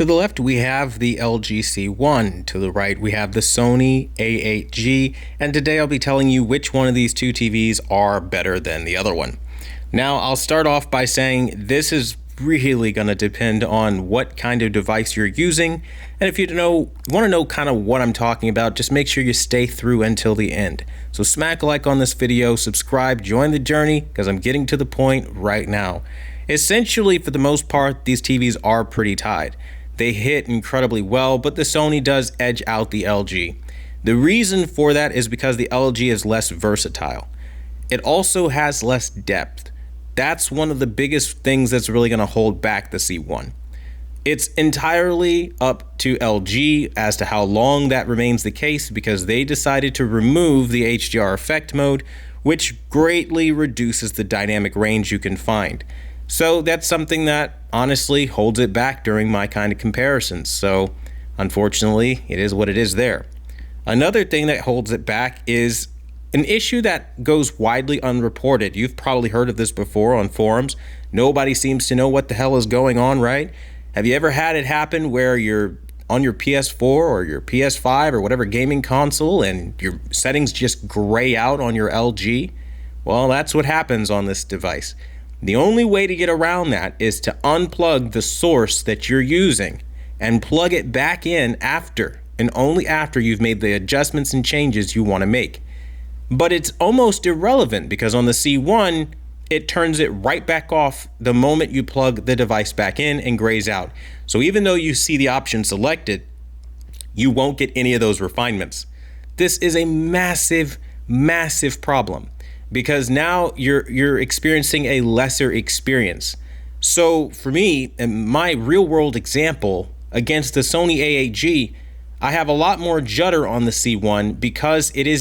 To the left, we have the LG C1. To the right, we have the Sony A8G. And today I'll be telling you which one of these two TVs are better than the other one. Now, I'll start off by saying this is really going to depend on what kind of device you're using. And if you want to know kind of what I'm talking about, just make sure you stay through until the end. So smack a like on this video, subscribe, join the journey, because I'm getting to the point right now. Essentially, for the most part, these TVs are pretty tied. They hit incredibly well, but the Sony does edge out the LG. The reason for that is because the LG is less versatile. It also has less depth. That's one of the biggest things that's really going to hold back the C1. It's entirely up to LG as to how long that remains the case, because they decided to remove the HDR effect mode, which greatly reduces the dynamic range you can find. So that's something that honestly holds it back during my kind of comparisons. So unfortunately, it is what it is there. Another thing that holds it back is an issue that goes widely unreported. You've probably heard of this before on forums. Nobody seems to know what the hell is going on, right? Have you ever had it happen where you're on your PS4 or your PS5 or whatever gaming console and your settings just gray out on your LG? Well, that's what happens on this device. The only way to get around that is to unplug the source that you're using and plug it back in after, and only after you've made the adjustments and changes you want to make. But it's almost irrelevant, because on the C1, it turns it right back off the moment you plug the device back in and grays out. So even though you see the option selected, you won't get any of those refinements. This is a massive, massive problem, because now you're experiencing a lesser experience. So for me, in my real world example against the Sony A8G, I have a lot more judder on the C1 because it is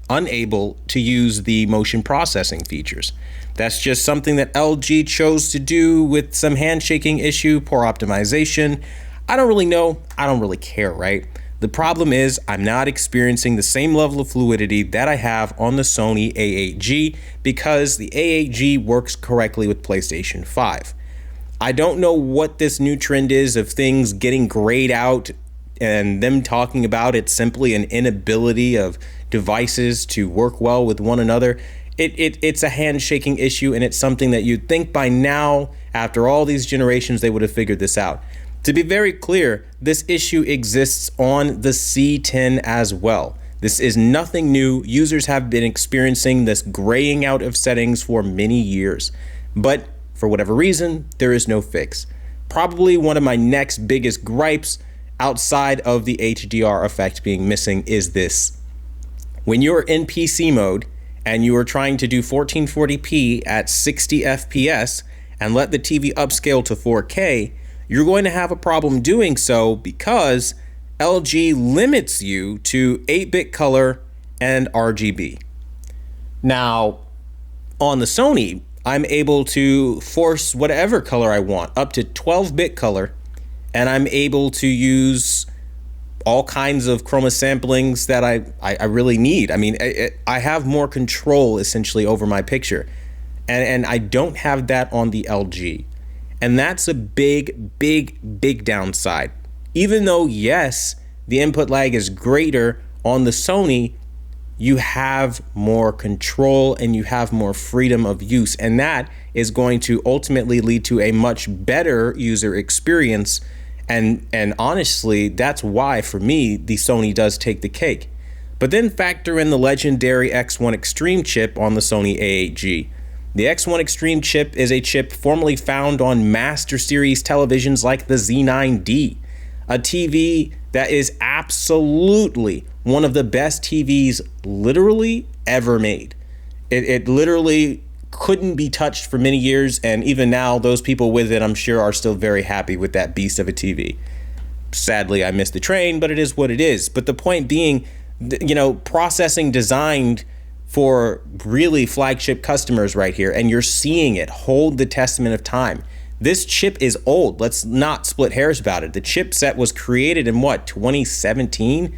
unable to use the motion processing features. That's just something that LG chose to do with some handshaking issue, poor optimization. I don't really know. I don't really care, right? The problem is I'm not experiencing the same level of fluidity that I have on the Sony A8G, because the A8G works correctly with PlayStation 5. I don't know what this new trend is of things getting grayed out and them talking about it's simply an inability of devices to work well with one another. It's a handshaking issue, and it's something that you'd think by now, after all these generations, they would have figured this out. To be very clear, this issue exists on the C10 as well. This is nothing new. Users have been experiencing this graying out of settings for many years, but for whatever reason, there is no fix. Probably one of my next biggest gripes outside of the HDR effect being missing is this. When you're in PC mode and you are trying to do 1440p at 60 FPS and let the TV upscale to 4K, you're going to have a problem doing so because LG limits you to 8-bit color and RGB. Now, on the Sony, I'm able to force whatever color I want, up to 12-bit color, and I'm able to use all kinds of chroma samplings that I really need. I mean, I have more control essentially over my picture, and I don't have that on the LG. And that's a big, big, big downside. Even though, yes, the input lag is greater on the Sony, you have more control and you have more freedom of use. And that is going to ultimately lead to a much better user experience. And honestly, that's why, for me, the Sony does take the cake. But then factor in the legendary X1 Extreme chip on the Sony A8G. The X1 Extreme chip is a chip formerly found on Master Series televisions like the Z9D, a TV that is absolutely one of the best TVs literally ever made. It literally couldn't be touched for many years, and even now, those people with it, I'm sure, are still very happy with that beast of a TV. Sadly, I missed the train, but it is what it is. But the point being, processing designed for really flagship customers right here, and you're seeing it hold the testament of time. This chip is old. Let's not split hairs about it. The chipset was created in 2017?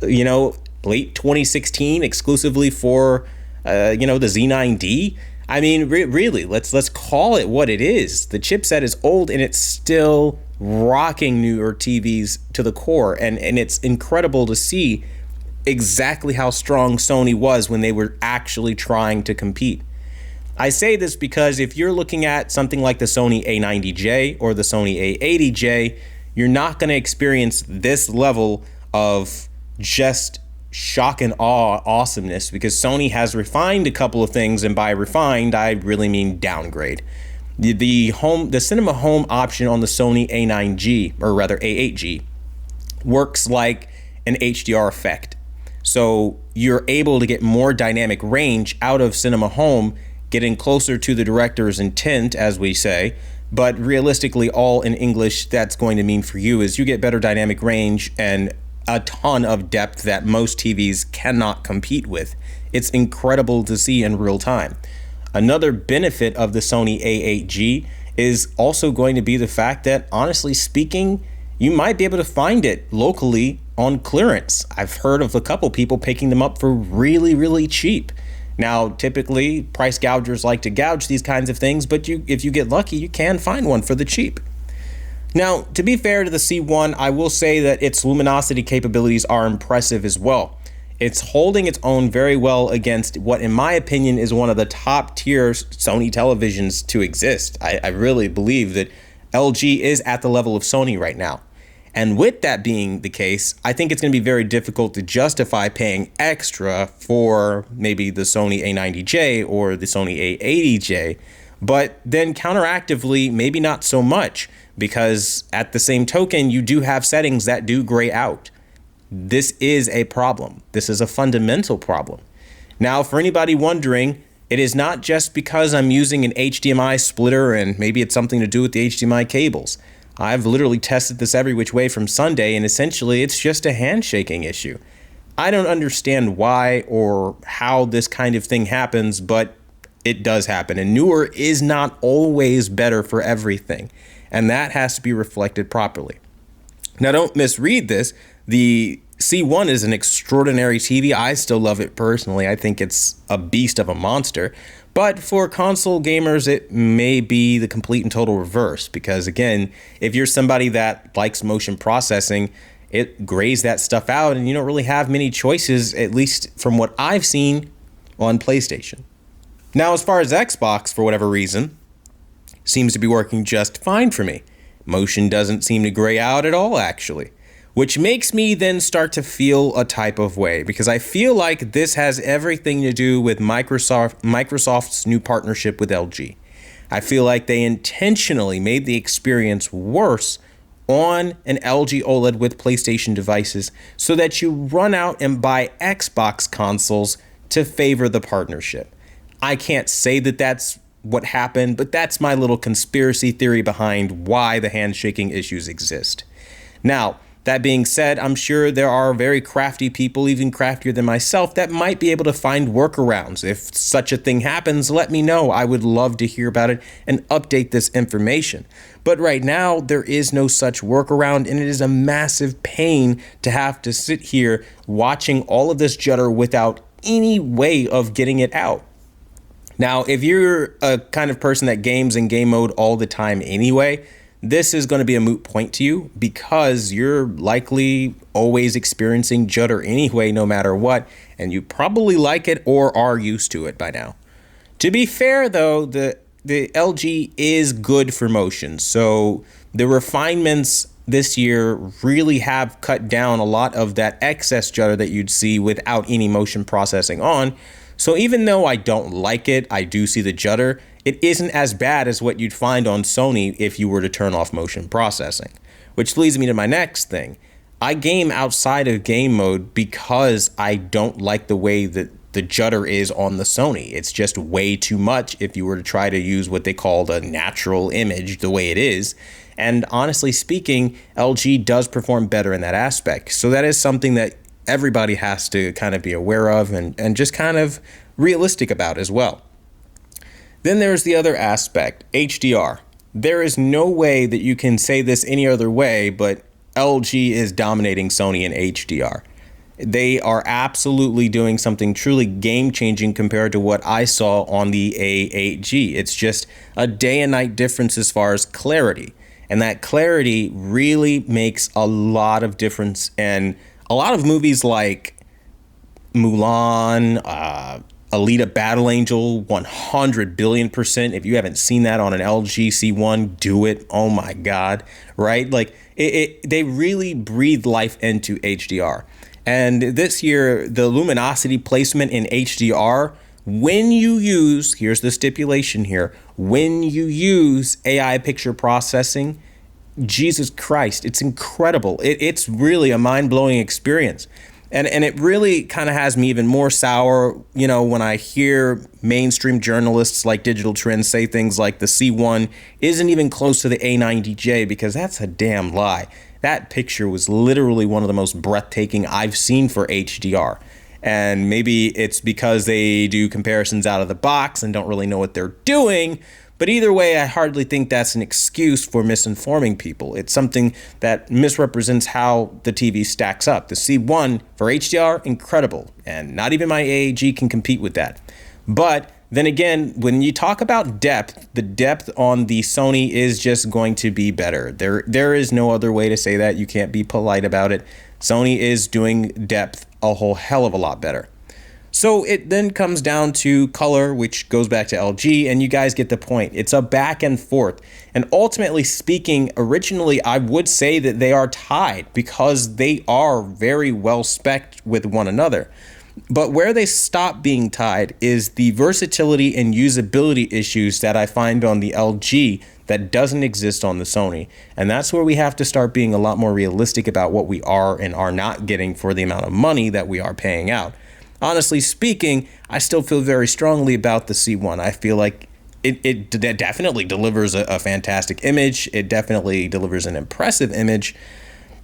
Late 2016, exclusively for the Z9D. I mean, really, let's call it what it is. The chipset is old and it still rocking newer TVs to the core. And it's incredible to see exactly how strong Sony was when they were actually trying to compete. I say this because if you're looking at something like the Sony A90J or the Sony A80J, you're not going to experience this level of just shock and awe awesomeness, because Sony has refined a couple of things, and by refined, I really mean downgrade. The cinema home option on the Sony A9G, or rather A8G, works like an HDR effect. So you're able to get more dynamic range out of cinema home, getting closer to the director's intent, as we say. But realistically, all in English, that's going to mean for you is you get better dynamic range and a ton of depth that most TVs cannot compete with. It's incredible to see in real time. Another benefit of the Sony A8G is also going to be the fact that, honestly speaking, you might be able to find it locally on clearance. I've heard of a couple people picking them up for really, really cheap. Now, typically, price gougers like to gouge these kinds of things, but if you get lucky, you can find one for the cheap. Now, to be fair to the C1, I will say that its luminosity capabilities are impressive as well. It's holding its own very well against what, in my opinion, is one of the top tier Sony televisions to exist. I really believe that LG is at the level of Sony right now. And with that being the case, I think it's going to be very difficult to justify paying extra for maybe the Sony A90J or the Sony A80J. But then counteractively, maybe not so much, because at the same token, you do have settings that do gray out. This is a problem. This is a fundamental problem. Now, for anybody wondering, it is not just because I'm using an HDMI splitter and maybe it's something to do with the HDMI cables. I've literally tested this every which way from Sunday, and essentially it's just a handshaking issue. I don't understand why or how this kind of thing happens, but it does happen. And newer is not always better for everything, and that has to be reflected properly. Now, don't misread this. The C1 is an extraordinary TV. I still love it personally. I think it's a beast of a monster. But for console gamers, it may be the complete and total reverse, because again, if you're somebody that likes motion processing, it grays that stuff out and you don't really have many choices, at least from what I've seen on PlayStation. Now, as far as Xbox, for whatever reason, seems to be working just fine for me. Motion doesn't seem to gray out at all, actually. Which makes me then start to feel a type of way, because I feel like this has everything to do with Microsoft's new partnership with LG. I feel like they intentionally made the experience worse on an LG OLED with PlayStation devices so that you run out and buy Xbox consoles to favor the partnership. I can't say that that's what happened, but that's my little conspiracy theory behind why the handshaking issues exist. Now, that being said, I'm sure there are very crafty people, even craftier than myself, that might be able to find workarounds. If such a thing happens, let me know. I would love to hear about it and update this information. But right now, there is no such workaround, and it is a massive pain to have to sit here watching all of this judder without any way of getting it out. Now, if you're a kind of person that games in game mode all the time anyway, this is going to be a moot point to you, because you're likely always experiencing judder anyway, no matter what, and you probably like it or are used to it by now. To be fair, though, the LG is good for motion, so the refinements this year really have cut down a lot of that excess judder that you'd see without any motion processing on. So even though I don't like it, I do see the judder, it isn't as bad as what you'd find on Sony if you were to turn off motion processing. Which leads me to my next thing. I game outside of game mode because I don't like the way that the judder is on the Sony. It's just way too much if you were to try to use what they call a natural image the way it is. And honestly speaking, LG does perform better in that aspect. So that is something that everybody has to kind of be aware of and just kind of realistic about as well. Then there's the other aspect, HDR. There is no way that you can say this any other way, but LG is dominating Sony in HDR. They are absolutely doing something truly game-changing compared to what I saw on the A8G. It's just a day and night difference as far as clarity. And that clarity really makes a lot of difference. And a lot of movies like Mulan, Alita Battle Angel, 100 billion%. If you haven't seen that on an LG C1, do it. Oh my God, right? Like they really breathe life into HDR. And this year, the luminosity placement in HDR, when you use, here's the stipulation here, when you use AI picture processing, Jesus Christ, it's incredible. It's really a mind-blowing experience. And it really kind of has me even more sour, when I hear mainstream journalists like Digital Trends say things like the C1 isn't even close to the A90J, because that's a damn lie. That picture was literally one of the most breathtaking I've seen for HDR. And maybe it's because they do comparisons out of the box and don't really know what they're doing. But either way, I hardly think that's an excuse for misinforming people. It's something that misrepresents how the TV stacks up. The C1 for HDR, incredible. And not even my A8G can compete with that. But then again, when you talk about depth, the depth on the Sony is just going to be better. There is no other way to say that. You can't be polite about it. Sony is doing depth a whole hell of a lot better. So it then comes down to color, which goes back to LG, and you guys get the point. It's a back and forth. And ultimately speaking, originally, I would say that they are tied because they are very well spec'd with one another. But where they stop being tied is the versatility and usability issues that I find on the LG that doesn't exist on the Sony. And that's where we have to start being a lot more realistic about what we are and are not getting for the amount of money that we are paying out. Honestly speaking, I still feel very strongly about the C1. I feel like it definitely delivers a fantastic image. It definitely delivers an impressive image.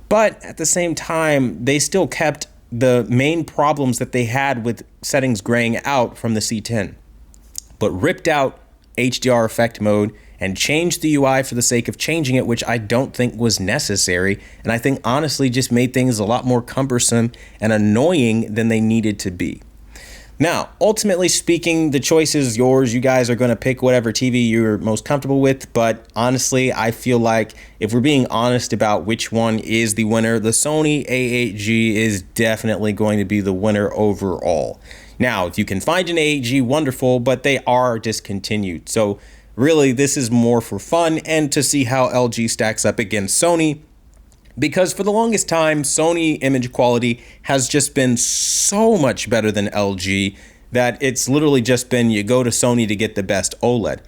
But at the same time, they still kept the main problems that they had with settings graying out from the C10, but ripped out HDR effect mode and changed the UI for the sake of changing it, which I don't think was necessary. And I think honestly just made things a lot more cumbersome and annoying than they needed to be. Now, ultimately speaking, the choice is yours. You guys are going to pick whatever TV you're most comfortable with. But honestly, I feel like if we're being honest about which one is the winner, the Sony A8G is definitely going to be the winner overall. Now, if you can find an A8G, wonderful, but they are discontinued. So really, this is more for fun and to see how LG stacks up against Sony. Because for the longest time, Sony image quality has just been so much better than LG that it's literally just been you go to Sony to get the best OLED.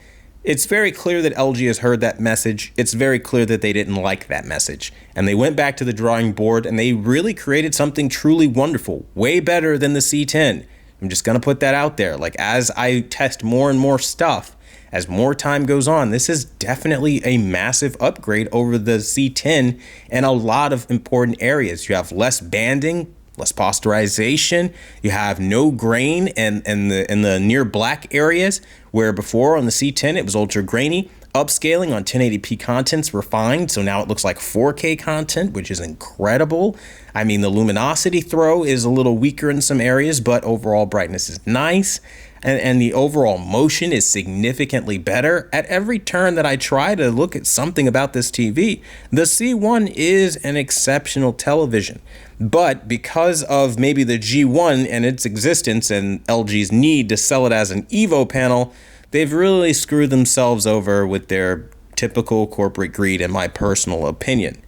It's very clear that LG has heard that message. It's very clear that they didn't like that message. And they went back to the drawing board and they really created something truly wonderful, way better than the C10. I'm just going to put that out there. Like, as I test more and more stuff, as more time goes on, this is definitely a massive upgrade over the C10 in a lot of important areas. You have less banding, less posterization. You have no grain in the near black areas, where before on the C10 it was ultra grainy. Upscaling on 1080p content's refined, so now it looks like 4K content, which is incredible. I mean, the luminosity throw is a little weaker in some areas, but overall brightness is nice. And the overall motion is significantly better. At every turn that I try to look at something about this TV, the C1 is an exceptional television. But because of maybe the G1 and its existence and LG's need to sell it as an Evo panel, they've really screwed themselves over with their typical corporate greed, in my personal opinion.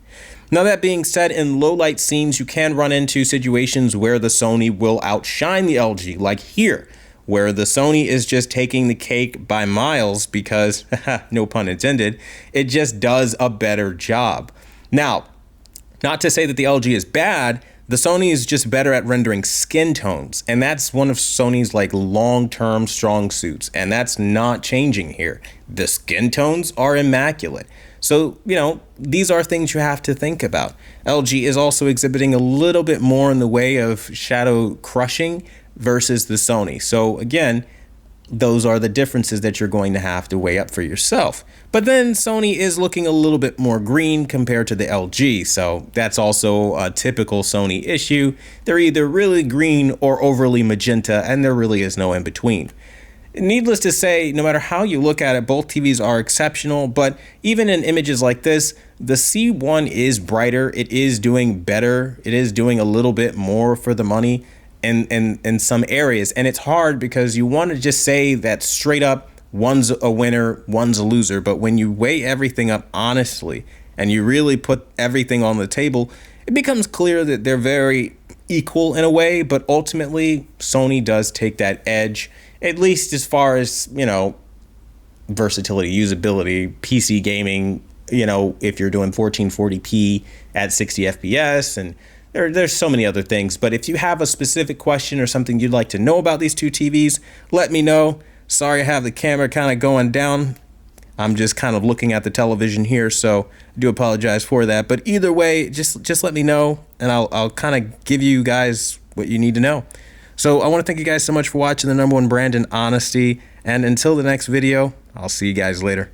Now, that being said, in low light scenes, you can run into situations where the Sony will outshine the LG, like here, where the Sony is just taking the cake by miles because, no pun intended, it just does a better job. Now, not to say that the LG is bad, the Sony is just better at rendering skin tones, and that's one of Sony's long-term strong suits, and that's not changing here. The skin tones are immaculate. So, these are things you have to think about. LG is also exhibiting a little bit more in the way of shadow crushing versus the Sony. So again, those are the differences that you're going to have to weigh up for yourself. But then Sony is looking a little bit more green compared to the LG, so that's also a typical Sony issue. They're either really green or overly magenta, and there really is no in between. Needless to say, no matter how you look at it, both TVs are exceptional, but even in images like this, the C1 is brighter, it is doing better, it is doing a little bit more for the money in some areas. And it's hard because you want to just say that straight up, one's a winner, one's a loser. But when you weigh everything up honestly and you really put everything on the table, it becomes clear that they're very equal in a way, but ultimately Sony does take that edge, at least as far as, you know, versatility, usability, PC gaming, you know, if you're doing 1440p at 60 FPS, and there's so many other things. But if you have a specific question or something you'd like to know about these two TVs, let me know. Sorry I have the camera kind of going down. I'm just kind of looking at the television here, so I do apologize for that. But either way, just let me know, and I'll kind of give you guys what you need to know. So I want to thank you guys so much for watching the #1 brand in honesty, and until the next video, I'll see you guys later.